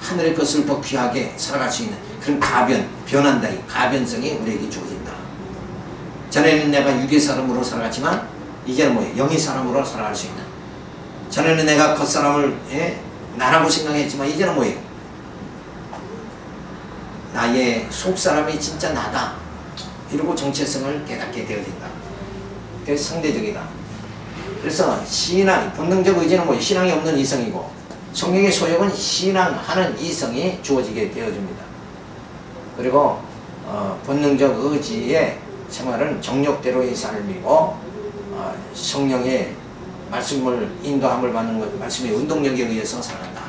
하늘의 것을 더 귀하게 살아갈 수 있는 그런 변한다. 이 가변성이 우리에게 주어진다. 전에는 내가 육의 사람으로 살아갔지만 이제는 뭐예요? 영의 사람으로 살아갈 수 있는. 전에는 내가 겉사람을 나라고 생각했지만 이제는 뭐예요? 나의 속사람이 진짜 나다. 이러고 정체성을 깨닫게 되어진다. 그래서 상대적이다. 그래서 신앙, 본능적 의지는 뭐예요? 신앙이 없는 이성이고 성령의 소욕은 신앙하는 이성이 주어지게 되어줍니다. 그리고 본능적 의지의 생활은 정욕대로의 삶이고 성령의 말씀을 인도함을 받는 것, 말씀의 운동력에 의해서 살아간다.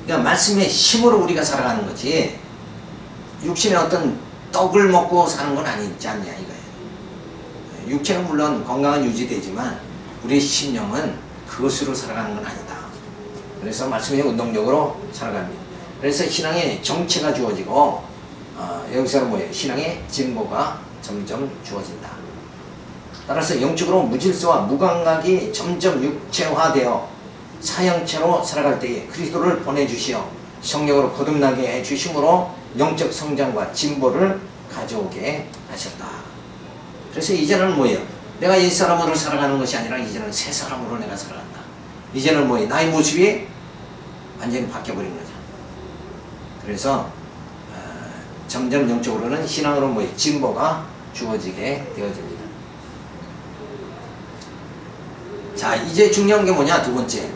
그러니까 말씀의 힘으로 우리가 살아가는 거지 육신의 어떤 떡을 먹고 사는 건 아니지 않냐 이거예요. 육체는 물론 건강은 유지되지만 우리의 심령은 그것으로 살아가는 건 아니다. 그래서 말씀의 운동력으로 살아갑니다. 그래서 신앙의 정체가 주어지고 여기서는 뭐예요? 신앙의 진보가 점점 주어진다. 따라서 영적으로 무질서와 무감각이 점점 육체화되어 사형체로 살아갈 때에 그리스도를 보내주시어 성령으로 거듭나게 해주심으로 영적 성장과 진보를 가져오게 하셨다. 그래서 이제는 뭐예요? 내가 옛 사람으로 살아가는 것이 아니라 이제는 새 사람으로 내가 살아간다. 이제는 뭐예요? 나의 모습이 완전히 바뀌어버린 거죠. 그래서 점점 영적으로는 신앙으로 뭐예요? 진보가 주어지게 되어집니다. 자, 이제 중요한 게 뭐냐? 두 번째,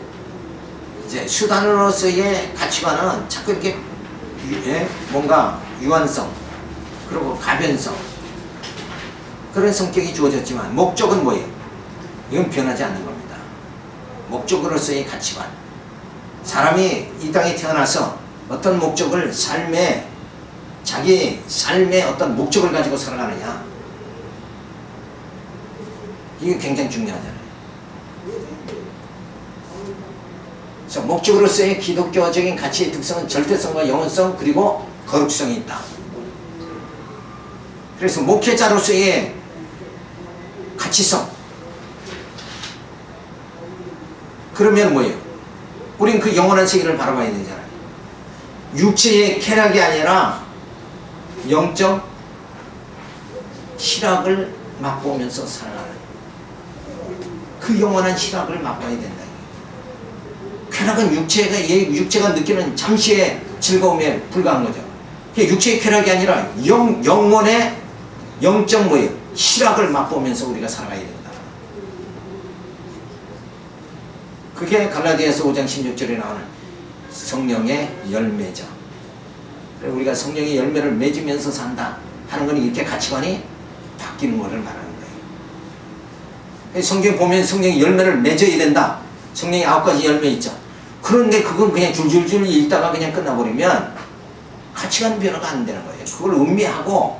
이제 수단으로서의 가치관은 자꾸 이렇게 뭔가 유한성 그리고 가변성 그런 성격이 주어졌지만 목적은 뭐예요? 이건 변하지 않는 겁니다. 목적으로서의 가치관, 사람이 이 땅에 태어나서 어떤 목적을 자기 삶의 어떤 목적을 가지고 살아가느냐, 이게 굉장히 중요하잖아요. 그래서 목적으로서의 기독교적인 가치의 특성은 절대성과 영원성 그리고 거룩성이 있다. 그래서 목회자로서의 가치성, 그러면 뭐예요? 우린 그 영원한 세계를 바라봐야 되잖아요. 육체의 쾌락이 아니라 영적 희락을 맛보면서 살아가는 그 영원한 희락을 맛봐야 된다. 쾌락은 육체가 느끼는 잠시의 즐거움에 불과한 거죠. 육체의 쾌락이 아니라 영원의 영적 뭐예요? 희락을 맛보면서 우리가 살아가야 된다. 그게 갈라디아서 5장 16절에 나오는 성령의 열매죠. 우리가 성령의 열매를 맺으면서 산다 하는 건 이렇게 가치관이 바뀌는 것을 말하는 거예요. 성경 보면 성령의 열매를 맺어야 된다. 성령의 9가지 열매 있죠. 그런데 그건 그냥 줄줄줄 읽다가 그냥 끝나버리면 가치관 변화가 안 되는 거예요. 그걸 음미하고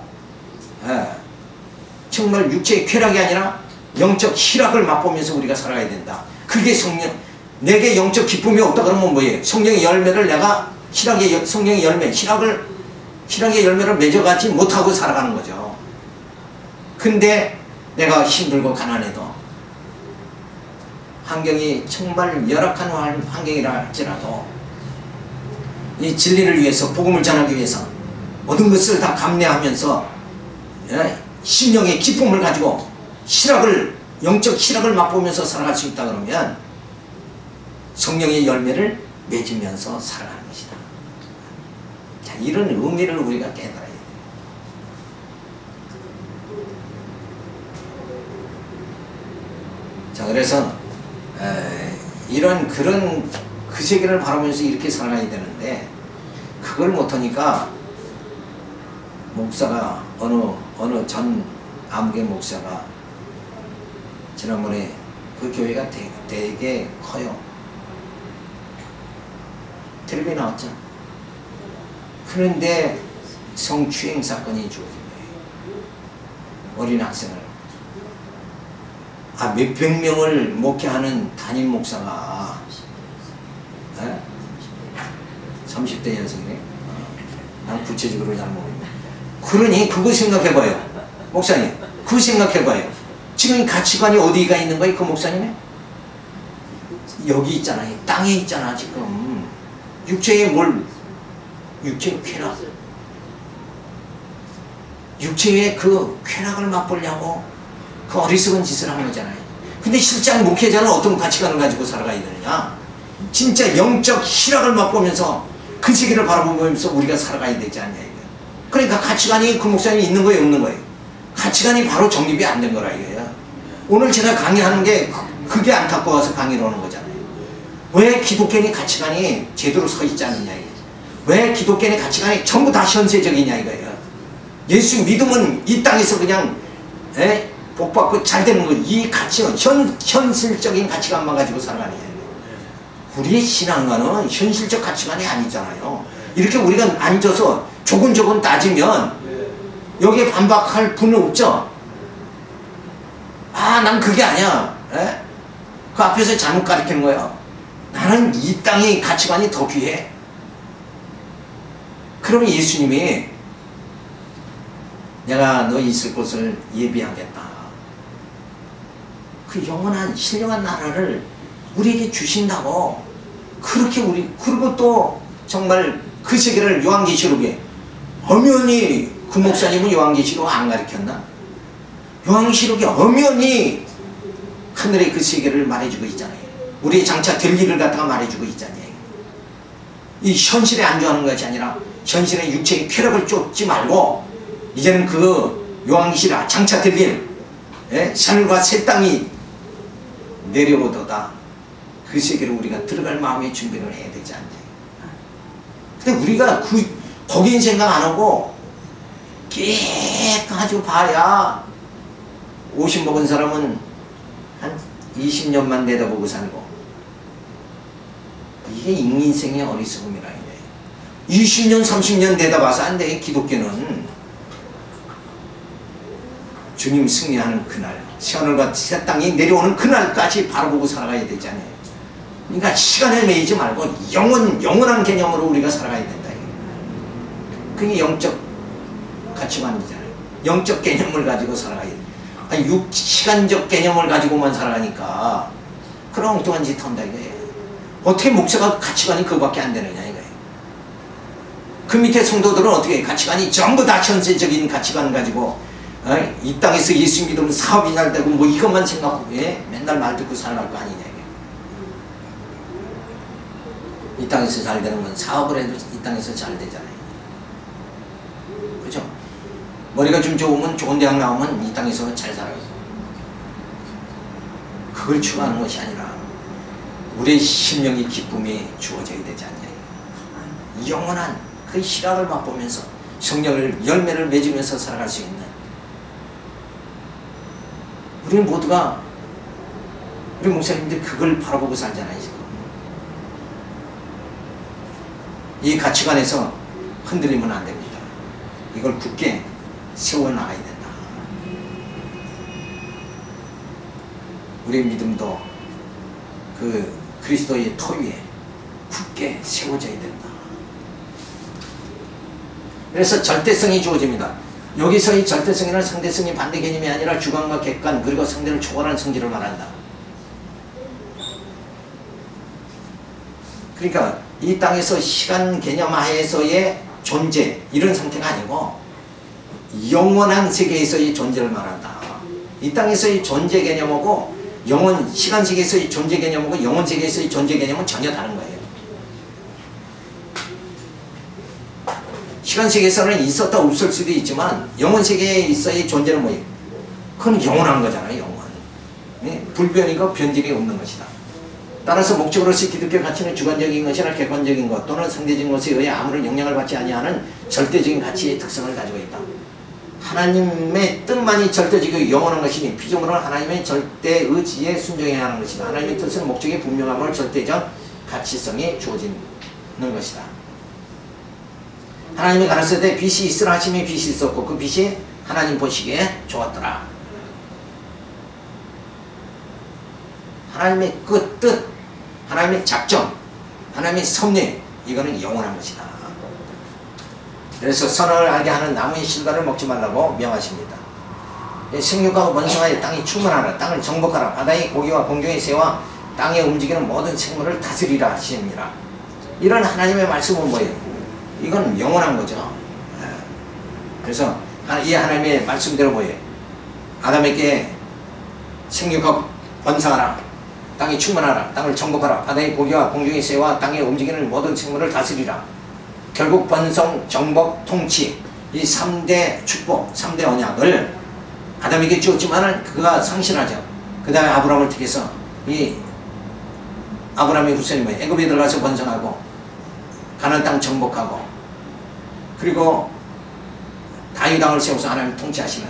정말 육체의 쾌락이 아니라 영적 희락을 맛보면서 우리가 살아가야 된다. 그게 내게 영적 기쁨이 없다 그러면 뭐예요? 성령의 열매를 내가 성령의 열매, 희락의 열매를 맺어가지 못하고 살아가는 거죠. 근데 내가 힘들고 가난해도 환경이 정말 열악한 환경이라 할지라도 이 진리를 위해서, 복음을 전하기 위해서 모든 것을 다 감내하면서 심령의 기쁨을 가지고 영적 희락을 맛보면서 살아갈 수 있다 그러면 성령의 열매를 맺으면서 살아가는 것이다. 자, 이런 의미를 우리가 깨달아야 돼요. 자, 그래서 그 세계를 바라보면서 이렇게 살아가야 되는데 그걸 못하니까 목사가 어느 전 암개 목사가 지난번에 그 교회가 되게 커요. 텔레비에 나왔죠. 그런데 성추행 사건이 주어진 거예요. 어린 학생을 몇백 명을 목회하는 담임 목사가 30대 연생이네. 난 구체적으로 잘 모르겠네. 그러니 그거 생각해봐요. 목사님 그거 생각해봐요. 지금 가치관이 어디가 있는 거예요? 그 목사님의? 여기 있잖아요. 땅에 있잖아 지금. 육체의 쾌락. 육체의 그 쾌락을 맛보려고 그 어리석은 짓을 한 거잖아요. 근데 실장 목회자는 어떤 가치관을 가지고 살아가야 되느냐? 진짜 영적 희락을 맛보면서 그 세계를 바라보면서 우리가 살아가야 되지 않냐 이거예요. 그러니까 가치관이 그 목사님이 있는 거예요, 없는 거예요? 가치관이 바로 정립이 안 된 거라 이거예요. 오늘 제가 강의하는 게 그게 안타까워서 강의를 하는 거잖아요. 왜 기독교인의 가치관이 제대로 서 있지 않느냐 이거예요. 왜 기독교인의 가치관이 전부 다 현세적이냐 이거예요. 예수 믿으면 이 땅에서 그냥 복받고 잘 되는 거, 이 가치관, 현실적인 가치관만 가지고 살아가는 거예요. 우리의 신앙과는 현실적 가치관이 아니잖아요. 이렇게 우리가 앉아서 조근조근 따지면 여기에 반박할 분은 없죠. 아, 난 그게 아니야. 그 앞에서 잘못 가르치는 거야. 나는 이 땅의 가치관이 더 귀해. 그러면 예수님이 내가 너 있을 곳을 예비하겠다. 그 영원한 신령한 나라를 우리에게 주신다고. 그렇게 그리고 또 정말 그 세계를 요한계시록에 엄연히 그 목사님은 요한계시록 안 가르쳤나? 요한계시록에 엄연히 하늘의 그 세계를 말해주고 있잖아요. 우리의 장차 될 일을 갖다가 말해주고 있잖아요. 이 현실에 안주하는 것이 아니라 현실의 육체의 쾌락을 쫓지 말고 이제는 그 요한계시록 장차 될 일, 하늘과 새 땅이 내려오도다. 그 세계로 우리가 들어갈 마음의 준비를 해야 되지 않냐. 근데 우리가 거긴 생각 안 하고 깨끗하게 봐야 50 먹은 사람은 한 20년만 내다보고 살고, 이게 인생의 어리석음이라 이거예요. 20년 30년 내다봐서 안 돼. 기독교는 주님 승리하는 그날, 하늘과 새 땅이 내려오는 그날까지 바라보고 살아가야 되잖아요. 그러니까 시간에 매이지 말고 영원한 개념으로 우리가 살아가야 된다. 그게 영적 가치관이잖아요. 영적 개념을 가지고 살아가야 돼. 아니, 시간적 개념을 가지고만 살아가니까 그런 엉뚱한 짓 한다 이거예요. 어떻게 목사가 가치관이 그거밖에 안 되느냐 이거예요. 그 밑에 성도들은 어떻게 가치관이 전부 다 현세적인 가치관 가지고 이 땅에서 예수 믿으면 사업이 잘 되고 뭐 이것만 생각하고 맨날 말 듣고 살아갈 거 아니냐. 이 땅에서 잘 되는 건 사업을 해도 이 땅에서 잘 되잖아요. 그죠? 머리가 좀 좋으면 좋은 대학 나오면 이 땅에서 잘 살아요. 그걸 추구하는 것이 아니라 우리의 심령의 기쁨이 주어져야 되지 않냐. 영원한 그 희락을 맛보면서 성령을 열매를 맺으면서 살아갈 수 있는, 우리는 모두가, 우리 목사님들 그걸 바라보고 살잖아요. 지금. 이 가치관에서 흔들리면 안 됩니다. 이걸 굳게 세워나가야 된다. 우리의 믿음도 그 그리스도의 터 위에 굳게 세워져야 된다. 그래서 절대성이 주어집니다. 여기서의 절대성이란 상대성이 반대 개념이 아니라 주관과 객관 그리고 상대를 초월한 성질을 말한다. 그러니까 이 땅에서 시간 개념 하에서의 존재 이런 상태가 아니고 영원한 세계에서의 존재를 말한다. 이 땅에서의 존재 개념하고 시간 세계에서의 존재 개념하고 영원 세계에서의 존재 개념은 전혀 다른 거예요. 시간 세계에서는 있었다 없을 수도 있지만 영원 세계에 있어의 존재는 뭐예요? 그건 영원한 거잖아요. 영원. 불변이고 변질이 없는 것이다. 따라서 목적으로서 기독교 가치는 주관적인 것이나 객관적인 것 또는 상대적인 것에 의해 아무런 영향을 받지 아니하는 절대적인 가치의 특성을 가지고 있다. 하나님의 뜻만이 절대적이고 영원한 것이니 피조물은 하나님의 절대 의지에 순종해야 하는 것이다. 하나님의 뜻은 목적의 분명함을 절대적 가치성이 주어지는 것이다. 하나님이 가르치되 빛이 있으라 하심에 빛이 있었고 그 빛이 하나님 보시기에 좋았더라. 하나님의 그 뜻, 하나님의 작정, 하나님의 섭리, 이거는 영원한 것이다. 그래서 선악을 알게 하는 나무의 실과를 먹지 말라고 명하십니다. 생육하고 번성하여 땅이 충만하라. 땅을 정복하라. 바다의 고기와 공중의 새와 땅에 움직이는 모든 생물을 다스리라 하십니다. 이런 하나님의 말씀은 뭐예요? 이건 영원한 거죠. 그래서 이 하나님의 말씀대로 뭐예요? 아담에게 생육하고 번성하라, 땅이 충만하라, 땅을 정복하라, 바다의 고기와 공중의 새와 땅에 움직이는 모든 생물을 다스리라. 결국 번성, 정복, 통치, 이 3대 축복, 3대 언약을 아담에게 주었지만은 그가 상실하죠. 그 다음에 아브라함을 택해서 이 아브라함의 후손이 뭐예요? 애굽에 들어가서 번성하고 가나안 땅 정복하고 그리고 다윗 왕을 세워서 하나님 통치하시는,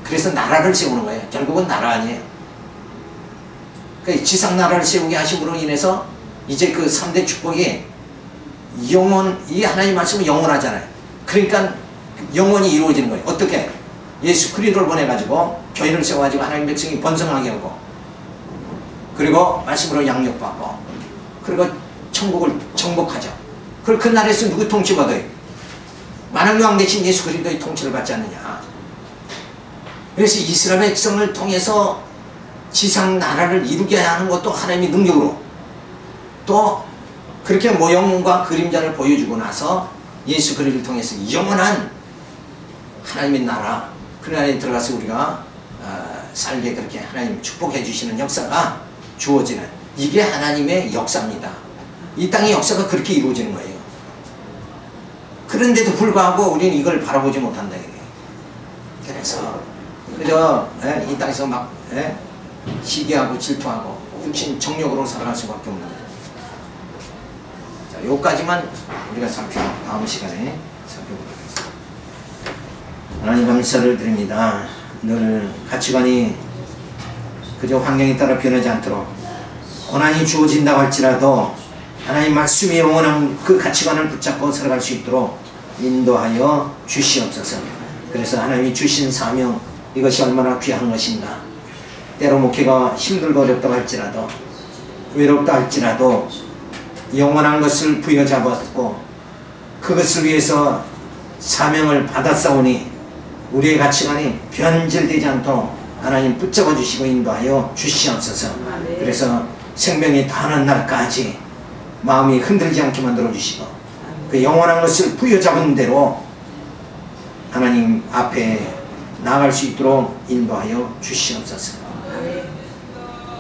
그래서 나라를 세우는 거예요. 결국은 나라 아니에요. 그러니까 지상 나라를 세우게 하심으로 인해서 이제 그 3대 축복이 영원, 이 하나님 말씀은 영원하잖아요. 그러니까 영원히 이루어지는 거예요. 어떻게? 예수 그리스도를 보내가지고 교회를 세워가지고 하나님 백성이 번성하게 하고, 그리고 말씀으로 양육받고, 그리고 천국을 정복하죠. 그리고 그 나라에서 누구 통치받아요? 만왕왕 대신 예수 그리스도의 통치를 받지 않느냐. 그래서 이스라엘 백성을 통해서 지상 나라를 이루게 하는 것도 하나님의 능력으로, 또 그렇게 모형과 그림자를 보여주고 나서 예수 그리스도를 통해서 영원한 하나님의 나라, 그 나라에 들어가서 우리가 살게 그렇게 하나님 축복해 주시는 역사가 주어지는, 이게 하나님의 역사입니다. 이 땅의 역사가 그렇게 이루어지는 거예요. 그런데도 불구하고 우리는 이걸 바라보지 못한다. 그래서 그저 이 땅에서 막 시기하고 질투하고 육신 정욕으로 살아갈 수밖에 없는 거예요. 자, 요까지만 우리가 다음 시간에 살펴보도록 하겠습니다. 하나님 감사를 드립니다. 늘 가치관이 그저 환경에 따라 변하지 않도록 고난이 주어진다고 할지라도 하나님 말씀이 영원한 그 가치관을 붙잡고 살아갈 수 있도록 인도하여 주시옵소서. 그래서 하나님이 주신 사명, 이것이 얼마나 귀한 것인가. 때로 목회가 힘들고 어렵다고 할지라도, 외롭다 할지라도 영원한 것을 부여잡았고 그것을 위해서 사명을 받았사오니 우리의 가치관이 변질되지 않도록 하나님 붙잡아 주시고 인도하여 주시옵소서. 그래서 생명이 다하는 날까지 마음이 흔들리지 않게 만들어 주시고 그 영원한 것을 부여잡은 대로 하나님 앞에 나아갈 수 있도록 인도하여 주시옵소서.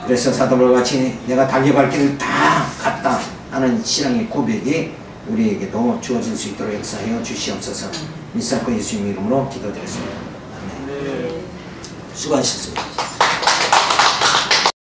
그래서 사도바울과 같이 내가 달려갈 길을 다 갔다 하는 신앙의 고백이 우리에게도 주어질 수 있도록 역사하여 주시옵소서. 믿사고 예수님 이름으로 기도드렸습니다. 아멘. 수고하셨습니다.